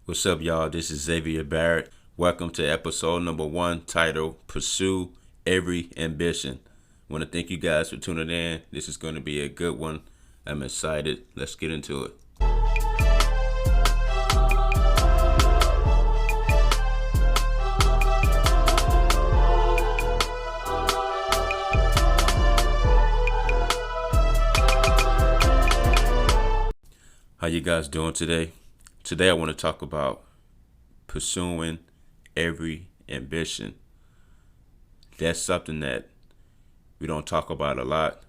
What's up, y'all? This is Xavier Barrett. Welcome to episode number 1, titled Pursue Every Ambition. I want to thank you guys for tuning in. This is going to be a good one. I'm excited. Let's get into it. How you guys doing today? Today I want to talk about pursuing every ambition. That's something that we don't talk about a lot.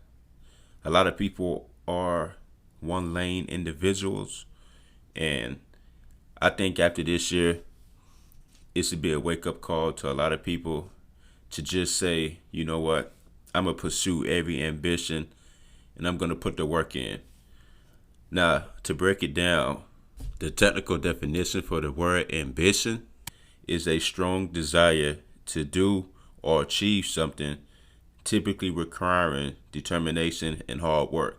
A lot of people are one lane individuals, and I think after this year, it should be a wake up call to a lot of people to just say, you know what, I'm going to pursue every ambition and I'm going to put the work in. Now, to break it down, the technical definition for the word ambition is a strong desire to do or achieve something, typically requiring determination and hard work.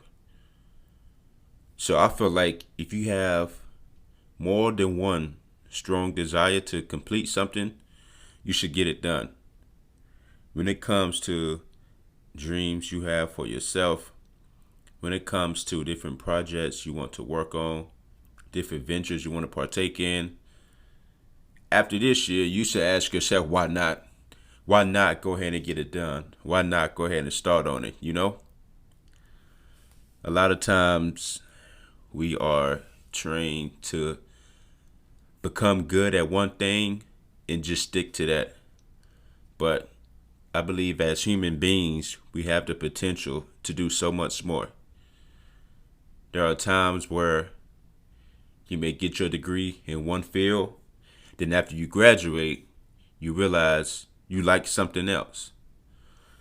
So I feel like if you have more than one strong desire to complete something, you should get it done. When it comes to dreams you have for yourself, when it comes to different projects you want to work on, different ventures you want to partake in, after this year, you should ask yourself, why not? Why not go ahead and get it done? Why not go ahead and start on it, A lot of times we are trained to become good at one thing and just stick to that. But I believe as human beings, we have the potential to do so much more. There are times where you may get your degree in one field, then after you graduate, you realize you like something else.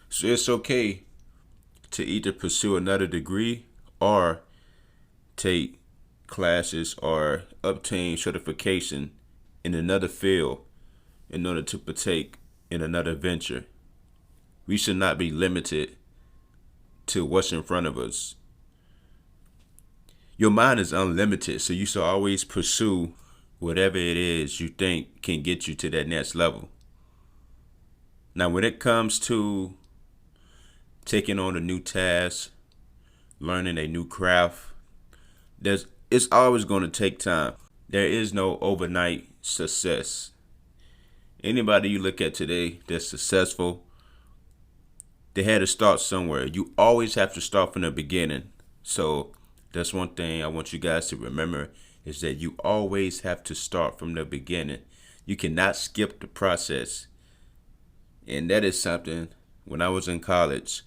So it's okay to either pursue another degree or take classes or obtain certification in another field in order to partake in another venture. We should not be limited to what's in front of us. Your mind is unlimited, so you should always pursue whatever it is you think can get you to that next level. Now, when it comes to taking on a new task, learning a new craft, it's always going to take time. There is no overnight success. Anybody you look at today that's successful, they had to start somewhere. You always have to start from the beginning. So that's one thing I want you guys to remember, is that you always have to start from the beginning. You cannot skip the process. And that is something, when I was in college,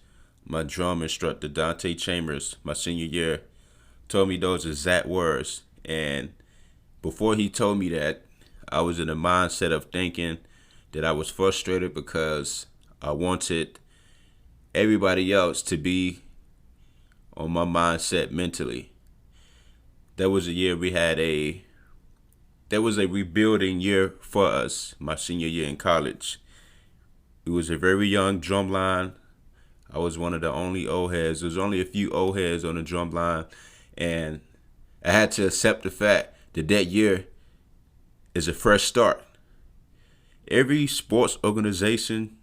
my drum instructor, Dante Chambers, my senior year, told me those exact words. And before he told me that, I was in a mindset of thinking that I was frustrated because I wanted everybody else to be on my mindset mentally. That was a year that was a rebuilding year for us, my senior year in college. It was a very young drum line. I was one of the only old heads. There was only a few old heads on the drum line. And I had to accept the fact that that year is a fresh start. Every sports organization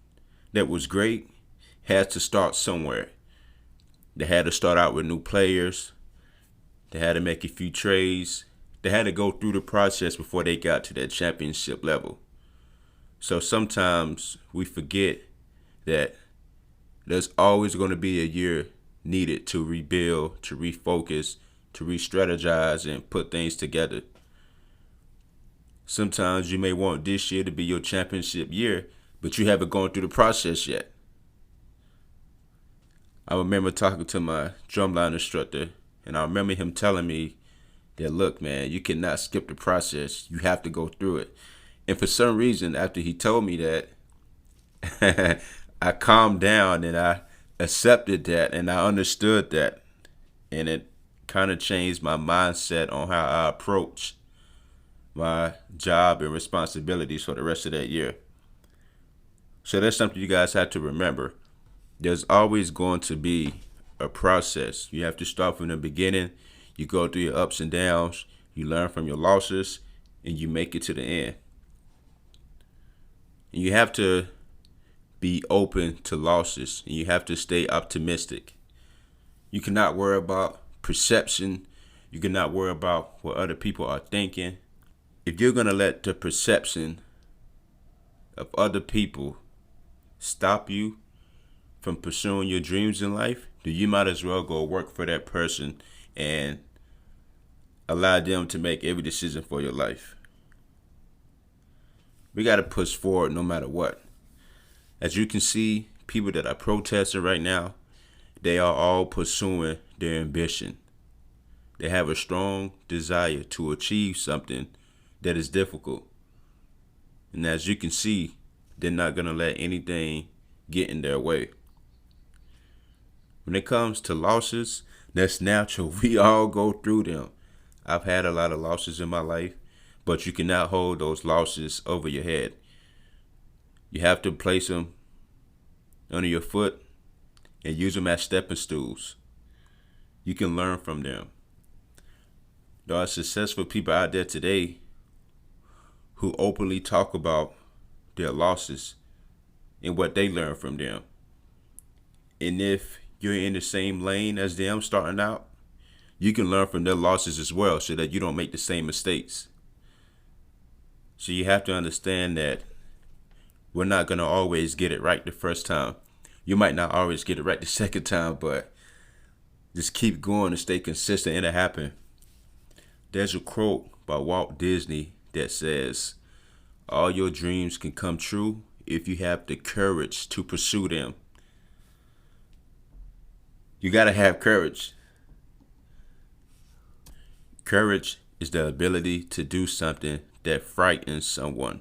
that was great had to start somewhere. They had to start out with new players. They had to make a few trades. They had to go through the process before they got to that championship level. So sometimes we forget that there's always going to be a year needed to rebuild, to refocus, to re-strategize and put things together. Sometimes you may want this year to be your championship year, but you haven't gone through the process yet. I remember talking to my drumline instructor, and I remember him telling me that, look, man, you cannot skip the process. You have to go through it. And for some reason, after he told me that, I calmed down and I accepted that and I understood that. And it kind of changed my mindset on how I approach my job and responsibilities for the rest of that year. So that's something you guys have to remember. There's always going to be a process. You have to start from the beginning. You go through your ups and downs. You learn from your losses, and you make it to the end. And you have to be open to losses, and you have to stay optimistic. You cannot worry about perception. You cannot worry about what other people are thinking. If you're going to let the perception of other people stop you from pursuing your dreams in life, then you might as well go work for that person and allow them to make every decision for your life. We got to push forward no matter what. As you can see, people that are protesting right now, they are all pursuing their ambition. They have a strong desire to achieve something that is difficult. And as you can see, they're not going to let anything get in their way. When it comes to losses, that's natural. We all go through them. I've had a lot of losses in my life, but you cannot hold those losses over your head. You have to place them under your foot and use them as stepping stools. You can learn from them. There are successful people out there today who openly talk about their losses and what they learned from them. And if you're in the same lane as them starting out, you can learn from their losses as well so that you don't make the same mistakes. So you have to understand that we're not going to always get it right the first time. You might not always get it right the second time, but just keep going and stay consistent. It'll happen. There's a quote by Walt Disney that says, "All your dreams can come true if you have the courage to pursue them." You got to have courage. Courage is the ability to do something that frightens someone.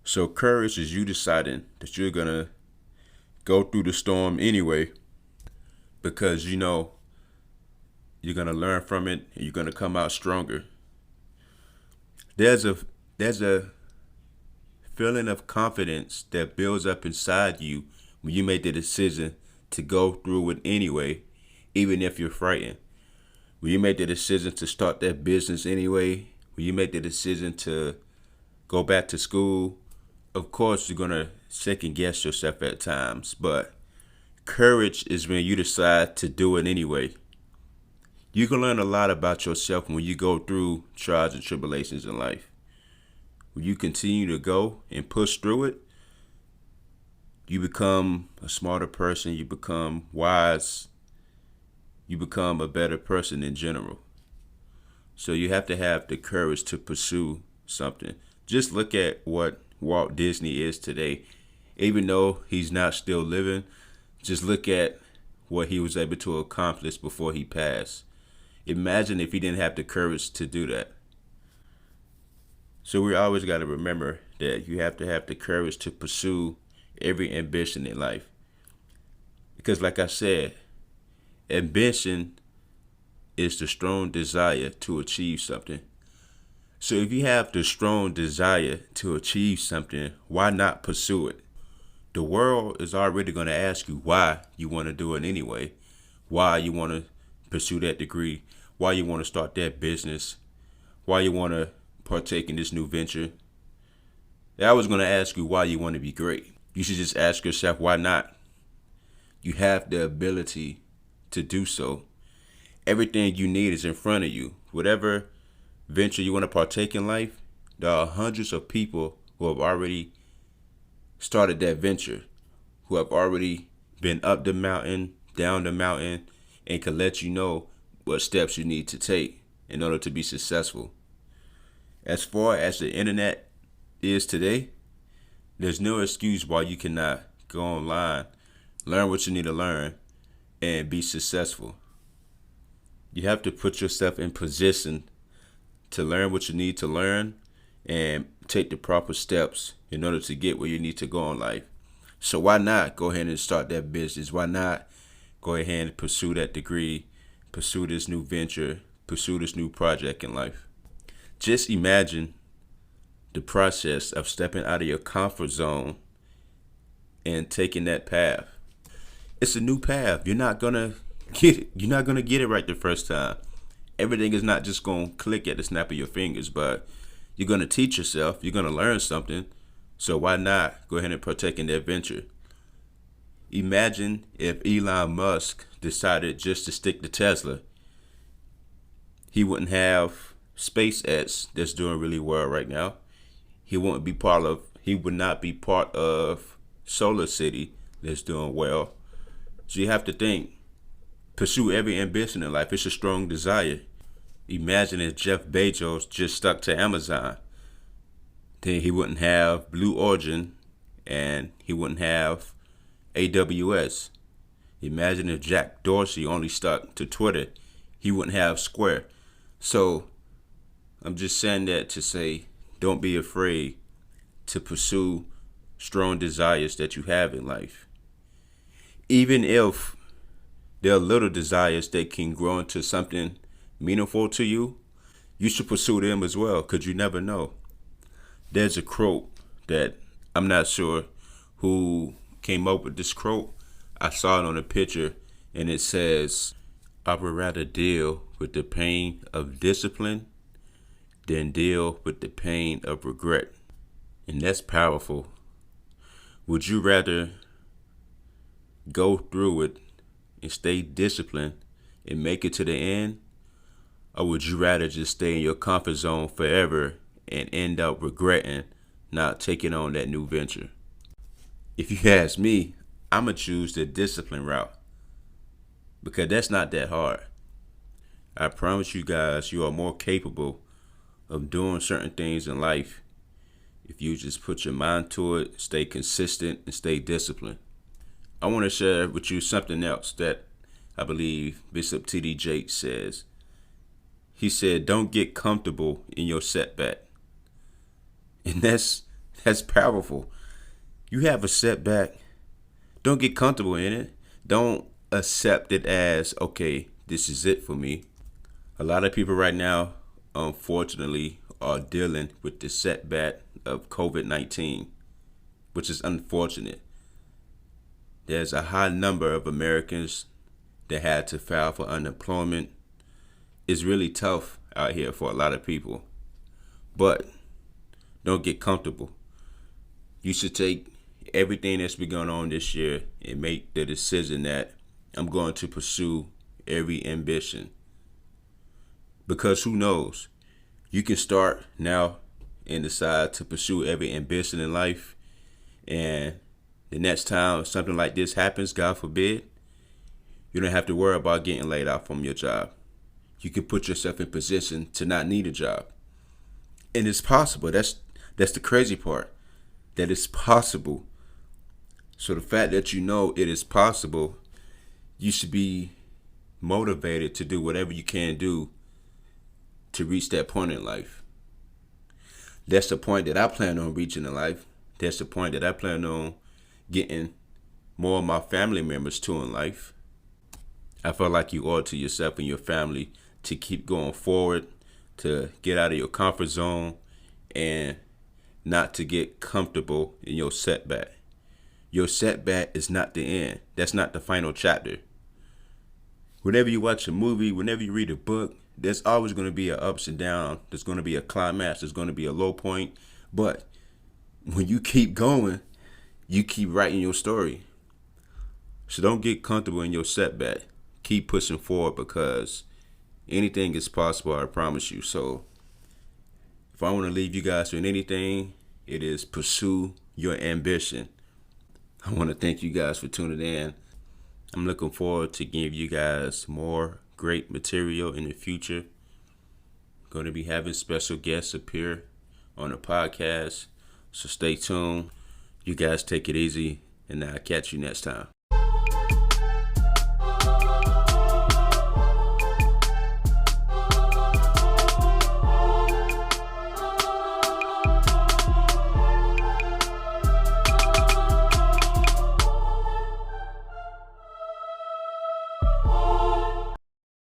So courage is you deciding that you're going to go through the storm anyway, because you know you're going to learn from it and you're going to come out stronger. There's a feeling of confidence that builds up inside you when you make the decision to go through it anyway, even if you're frightened. When you make the decision to start that business anyway, when you make the decision to go back to school, of course you're going to second guess yourself at times, but courage is when you decide to do it anyway. You can learn a lot about yourself when you go through trials and tribulations in life. When you continue to go and push through it, you become a smarter person, you become wise, you become a better person in general. So you have to have the courage to pursue something. Just look at what Walt Disney is today. Even though he's not still living, just look at what he was able to accomplish before he passed. Imagine if he didn't have the courage to do that. So we always got to remember that you have to have the courage to pursue every ambition in life. Because like I said, ambition is the strong desire to achieve something. So if you have the strong desire to achieve something, why not pursue it? The world is already going to ask you why you want to do it anyway, why you want to pursue that degree, why you want to start that business, why you want to partake in this new venture. They're always going to ask you why you want to be great. You should just ask yourself, why not? You have the ability to do so. Everything you need is in front of you. Whatever venture you want to partake in life, there are hundreds of people who have already started that venture, who have already been up the mountain, down the mountain, and can let you know what steps you need to take in order to be successful. As far as the internet is today, there's no excuse why you cannot go online, learn what you need to learn, and be successful. You have to put yourself in position to learn what you need to learn and take the proper steps in order to get where you need to go in life. So why not go ahead and start that business? Why not go ahead and pursue that degree, pursue this new venture, pursue this new project in life? Just imagine the process of stepping out of your comfort zone and taking that path. It's a new path. You're not gonna get it right the first time. Everything is not just going to click at the snap of your fingers, but you're going to teach yourself. You're going to learn something. So why not go ahead and partake in that venture? Imagine if Elon Musk decided just to stick to Tesla. He wouldn't have SpaceX that's doing really well right now. He would not be part of Solar City that's doing well. So you have to think, pursue every ambition in life. It's a strong desire. Imagine if Jeff Bezos just stuck to Amazon. Then he wouldn't have Blue Origin and he wouldn't have AWS. Imagine if Jack Dorsey only stuck to Twitter. He wouldn't have Square. So I'm just saying that to say, don't be afraid to pursue strong desires that you have in life. Even if there are little desires that can grow into something meaningful to you, you should pursue them as well, because you never know. There's a quote that I'm not sure who came up with this quote. I saw it on a picture, and it says, I would rather deal with the pain of discipline than deal with the pain of regret. And that's powerful. Would you rather go through it and stay disciplined and make it to the end? Or would you rather just stay in your comfort zone forever and end up regretting not taking on that new venture? If you ask me, I'm going to choose the discipline route, because that's not that hard. I promise you guys, you are more capable of doing certain things in life if you just put your mind to it, stay consistent, and stay disciplined. I want to share with you something else that I believe Bishop T.D. Jakes says. He said, don't get comfortable in your setback. And that's powerful. You have a setback. Don't get comfortable in it. Don't accept it as, okay, this is it for me. A lot of people right now, unfortunately, are dealing with the setback of COVID-19, which is unfortunate. There's a high number of Americans that had to file for unemployment. It's really tough out here for a lot of people. But don't get comfortable. You should take everything that's been going on this year and make the decision that I'm going to pursue every ambition. Because who knows? You can start now and decide to pursue every ambition in life, and the next time something like this happens, God forbid, you don't have to worry about getting laid off from your job. You can put yourself in position to not need a job. And it's possible. That's the crazy part. That it's possible. So the fact that you know it is possible, you should be motivated to do whatever you can do to reach that point in life. That's the point that I plan on reaching in life. That's the point that I plan on getting more of my family members to in life. I feel like you owe it to yourself and your family to keep going forward, to get out of your comfort zone, and not to get comfortable in your setback. Your setback is not the end. That's not the final chapter. Whenever you watch a movie, whenever you read a book, there's always going to be an ups and downs. There's going to be a climax. There's going to be a low point. But when you keep going, you keep writing your story. So don't get comfortable in your setback. Keep pushing forward, because anything is possible, I promise you. So if I want to leave you guys with anything, it is pursue your ambition. I want to thank you guys for tuning in. I'm looking forward to giving you guys more great material in the future. Going to be having special guests appear on the podcast. So stay tuned. You guys take it easy, and I'll catch you next time.